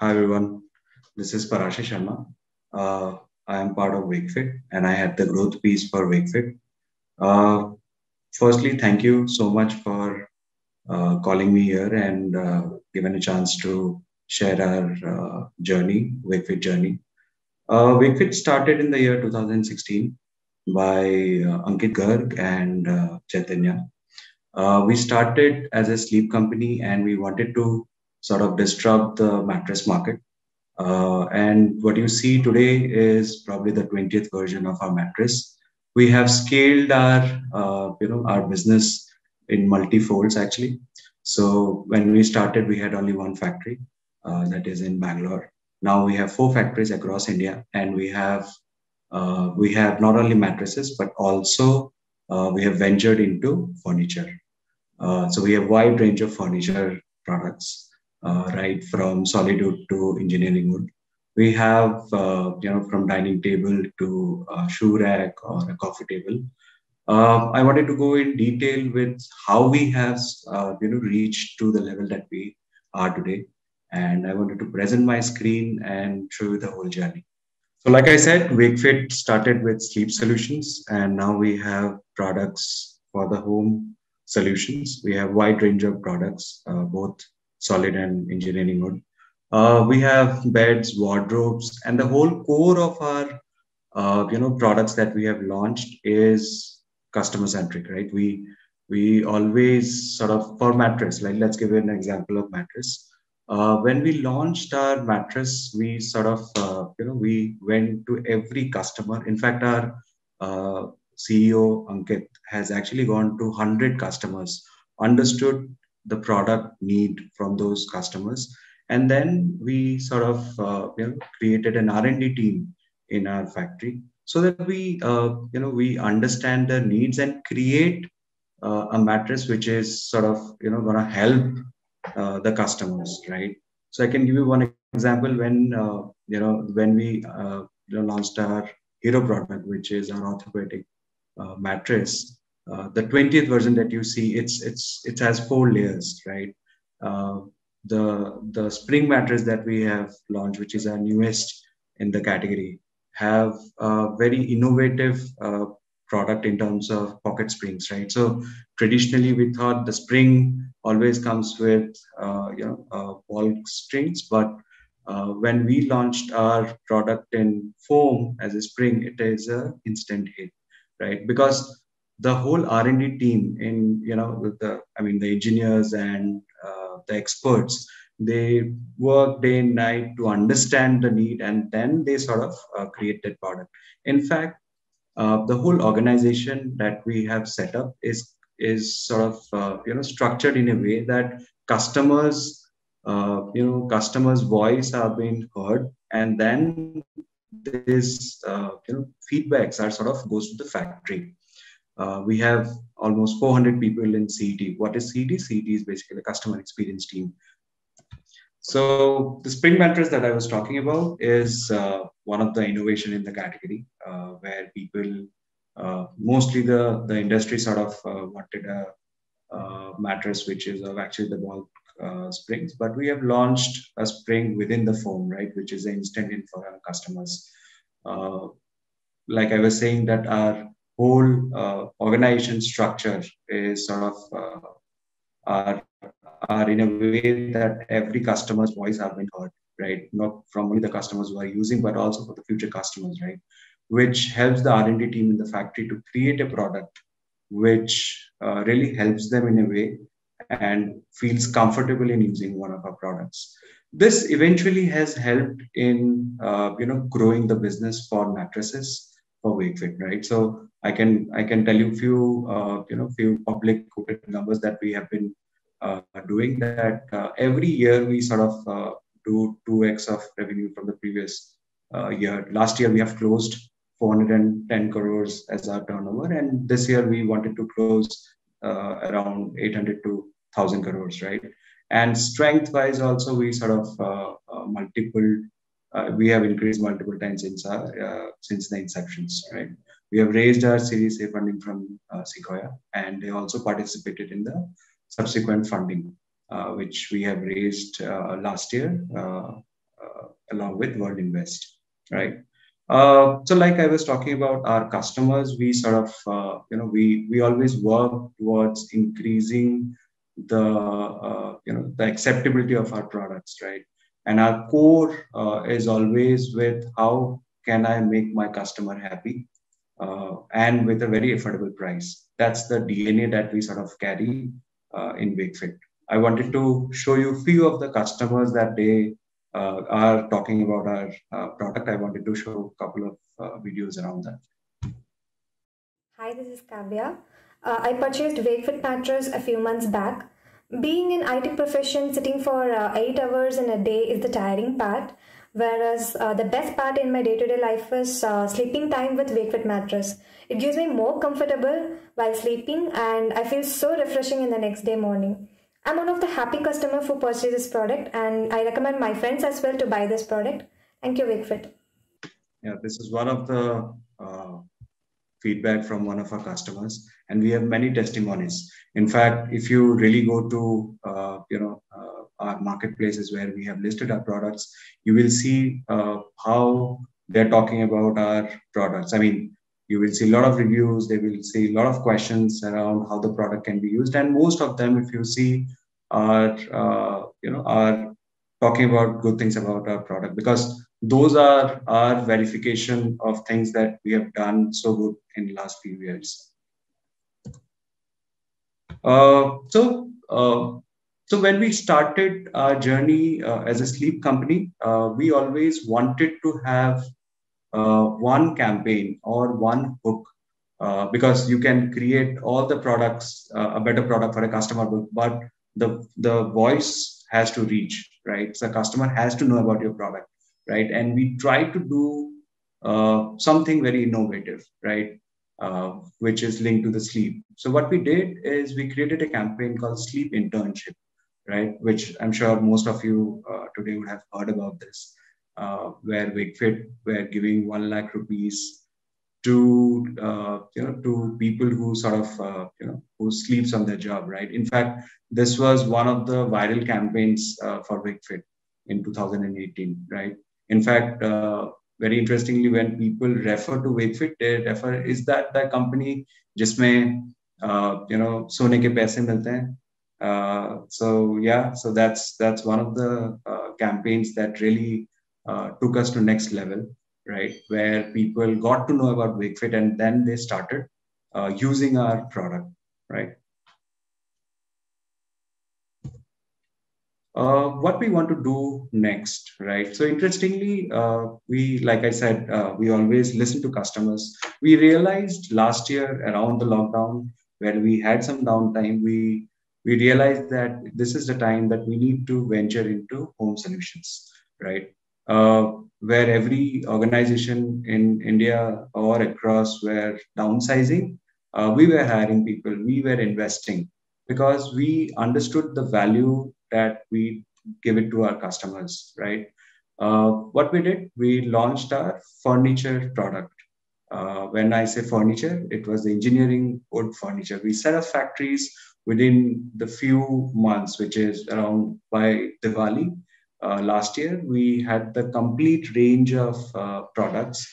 Hi everyone, this is Parashi Sharma. Uh, I am part of WakeFit and I had the growth piece for WakeFit. Uh, Firstly, thank you so much for calling me here and given a chance to share our journey, WakeFit journey. WakeFit started in the year 2016 by Ankit Garg and Chaitanya. We started as a sleep company and we wanted to sort of disrupt the mattress market. And what you see today is probably the 20th version of our mattress. We have scaled our business in multi-folds actually. So when we started, we had only one factory, that is in Bangalore. Now we have four factories across India, and we have not only mattresses but also we have ventured into furniture. So we have wide range of furniture products, right from solid wood to engineering wood. We have from dining table to shoe rack or a coffee table. I wanted to go in detail with how we have reached to the level that we are today, and I wanted to present my screen and show you the whole journey. So, like I said, WakeFit started with sleep solutions, and now we have products for the home solutions. We have wide range of products, both solid and engineering wood. We have beds, wardrobes, and the whole core of our products that we have launched is customer centric, right? We always sort of for mattress, like let's give you an example of mattress. When we launched our mattress, we sort of we went to every customer. In fact, our CEO Ankit has actually gone to 100 customers, understood the product need from those customers, and then we sort of created an R&D team in our factory so that we understand the needs and create a mattress which is sort of going to help the customers, right? So I can give you one example when we launched our hero product, which is our orthopedic mattress. The 20th version that you see, it has four layers, right? uh, the spring mattress that we have launched, which is our newest in the category, have a very innovative product in terms of pocket springs, right? So traditionally, we thought the spring always comes with ball strings, but when we launched our product in foam as a spring, it is a instant hit, right? Because the whole R&D team in with the engineers and the experts, they work day and night to understand the need, and then they sort of create that product. In fact, the whole organization that we have set up is sort of structured in a way that customers voice are being heard, and then this feedbacks are sort of goes to the factory. We have almost 400 people in CET. What is CET? CET is basically the customer experience team. So the spring mattress that I was talking about is one of the innovation in the category, where people, mostly the industry sort of wanted a mattress which is of actually the bulk springs, but we have launched a spring within the foam, right, which is an instant in for our customers. Uh, like I was saying, that our whole organization structure is sort of are in a way that every customer's voice have been heard, right? Not from only the customers who are using, but also for the future customers, right? Which helps the R&D team in the factory to create a product which really helps them in a way and feels comfortable in using one of our products. This eventually has helped in growing the business for mattresses for WakeFit, right? So I can tell you few few public quoted numbers that we have been doing, that every year we sort of do 2x of revenue from the previous year. Last year we have closed 410 crores as our turnover, and this year we wanted to close around 800 to 1000 crores, right? And strength wise also, we sort of multiple we have increased multiple times since the inceptions, right? We have raised our Series A funding from Sequoia, and they also participated in the subsequent funding, which we have raised last year along with World Invest, right? So like I was talking about our customers, we sort of, we always work towards increasing the acceptability of our products, right? And our core is always with how can I make my customer happy, and with a very affordable price. That's the DNA that we sort of carry in Wakefit. I wanted to show you a few of the customers that they are talking about our product. I wanted to show a couple of videos around that. Hi, this is Kavya. I purchased Wakefit mattress a few months back. Being in IT profession, sitting for 8 hours in a day is the tiring part, whereas the best part in my day-to-day life is sleeping time with Wakefit mattress. It gives me more comfortable while sleeping and I feel so refreshing in the next day morning. I'm one of the happy customers who purchased this product and I recommend my friends as well to buy this product. Thank you, Wakefit. Yeah, this is one of the feedback from one of our customers, and we have many testimonies. In fact, if you really go to our marketplaces where we have listed our products, you will see how they're talking about our products. I mean, you will see a lot of reviews. They will see a lot of questions around how the product can be used, and most of them, if you see, are talking about good things about our product, because those are our verification of things that we have done so good in the last few years. Uh, so, uh, so when we started our journey as a sleep company, we always wanted to have one campaign or one hook, because you can create all the products, a better product for a customer, but the voice has to reach, right? So customer has to know about your product, right? And we try to do something very innovative, right? Which is linked to the sleep. So what we did is we created a campaign called Sleep Internship, right? Which I'm sure most of you today would have heard about this, where Wakefit were giving 1 lakh rupees to to people who sort of who sleeps on their job, right? In fact, this was one of the viral campaigns for Wakefit in 2018, right? In fact, very interestingly, when people refer to Wakefit, they refer is that the company जिसमें सोने के पैसे मिलते हैं. So yeah, so that's one of the campaigns that really took us to next level, right? Where people got to know about Wakefit and then they started using our product, right? What we want to do next, right? So interestingly, we, like I said, we always listen to customers. We realized last year around the lockdown, where we had some downtime, we realized that this is the time that we need to venture into home solutions, right? Where every organization in India or across were downsizing, we were hiring people, we were investing, because we understood the value that we give it to our customers, right? What we did, we launched our furniture product. When I say furniture, it was the engineering wood furniture. We set up factories within the few months, which is around by Diwali last year. We had the complete range of products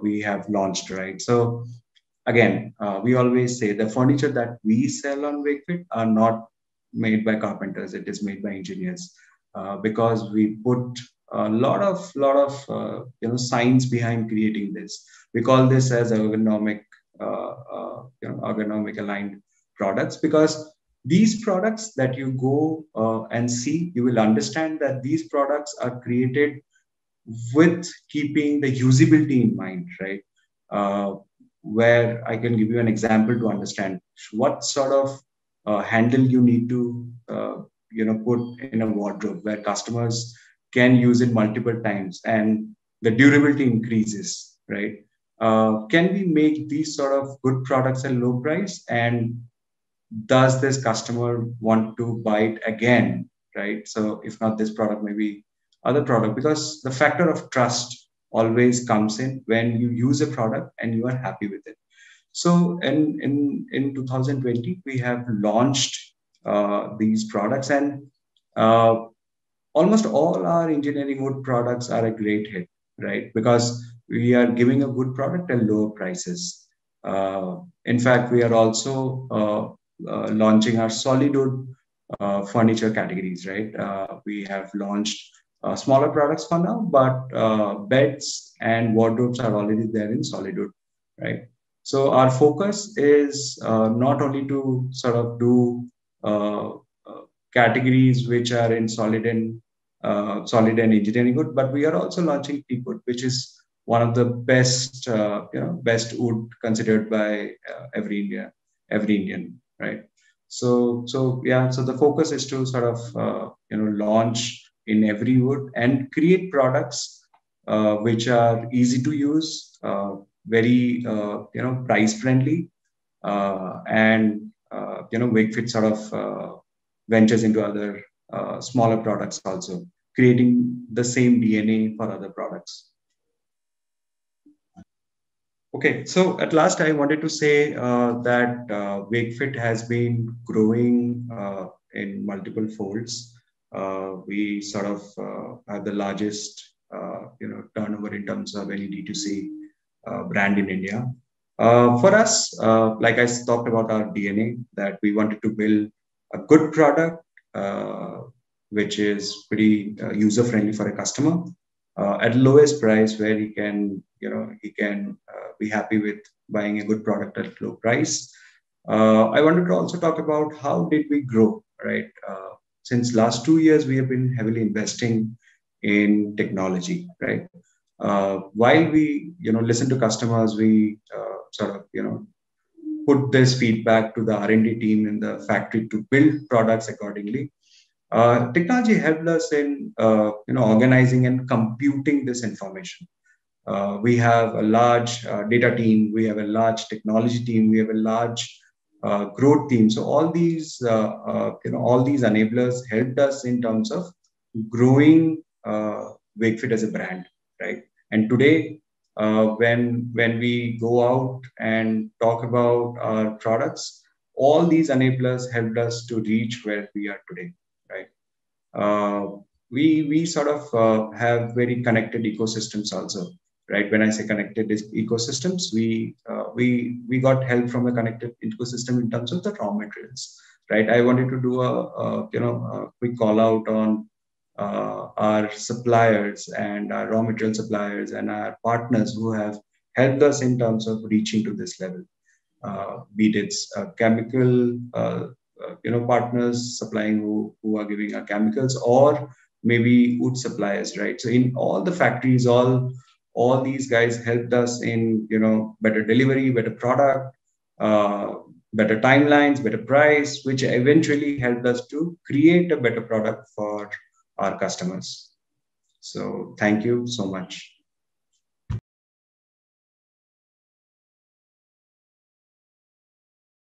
we have launched, right? So again, we always say the furniture that we sell on Wakefit are not made by carpenters. It is made by engineers, because we put a lot of science behind creating this. We call this as ergonomic, ergonomic aligned products, because these products that you go and see, you will understand that these products are created with keeping the usability in mind, right? Uh, where I can give you an example to understand what sort of handle you need to put in a wardrobe where customers can use it multiple times and the durability increases, right? Can we make these sort of good products at low price, and does this customer want to buy it again, right? So if not this product, maybe other product, because the factor of trust always comes in when you use a product and you are happy with it. So in 2020, we have launched these products, and uh, almost all our engineering wood products are a great hit, right? Because we are giving a good product at lower prices. In fact, we are also launching our solid wood furniture categories, right? We have launched smaller products for now, but beds and wardrobes are already there in solid wood, right? So our focus is not only to sort of do categories which are in solid and engineering wood, but we are also launching teak wood, which is one of the best best wood considered by every Indian, right? So the focus is to sort of launch in every wood and create products which are easy to use, very price friendly, and Wakefit sort of ventures into other smaller products also, creating the same DNA for other products. Okay, so at last, I wanted to say that Wakefit has been growing in multiple folds. We sort of have the largest, turnover in terms of any D2C brand in India. For us, like I talked about our DNA, that we wanted to build a good product, uh, which is pretty user friendly for a customer, at lowest price, where he can be happy with buying a good product at low price. I wanted to also talk about how did we grow, right? Since last 2 years, we have been heavily investing in technology, right? While we listen to customers, we sort of put this feedback to the R&D team in the factory to build products accordingly. Technology helped us in organizing and computing this information. We have a large data team, we have a large technology team, we have a large growth team. So all these enablers helped us in terms of growing Wakefit as a brand, right? And today, when we go out and talk about our products, all these enablers helped us to reach where we are today, right? We sort of have very connected ecosystems also, right? When I say connected ecosystems, we got help from a connected ecosystem in terms of the raw materials, right? I wanted to do a quick call out on our suppliers and our raw material suppliers and our partners who have helped us in terms of reaching to this level. Be it it's chemical partners supplying who are giving our chemicals, or maybe wood suppliers, right? So in all the factories, all these guys helped us in better delivery, better product, uh, better timelines, better price, which eventually helped us to create a better product for our customers. So thank you so much.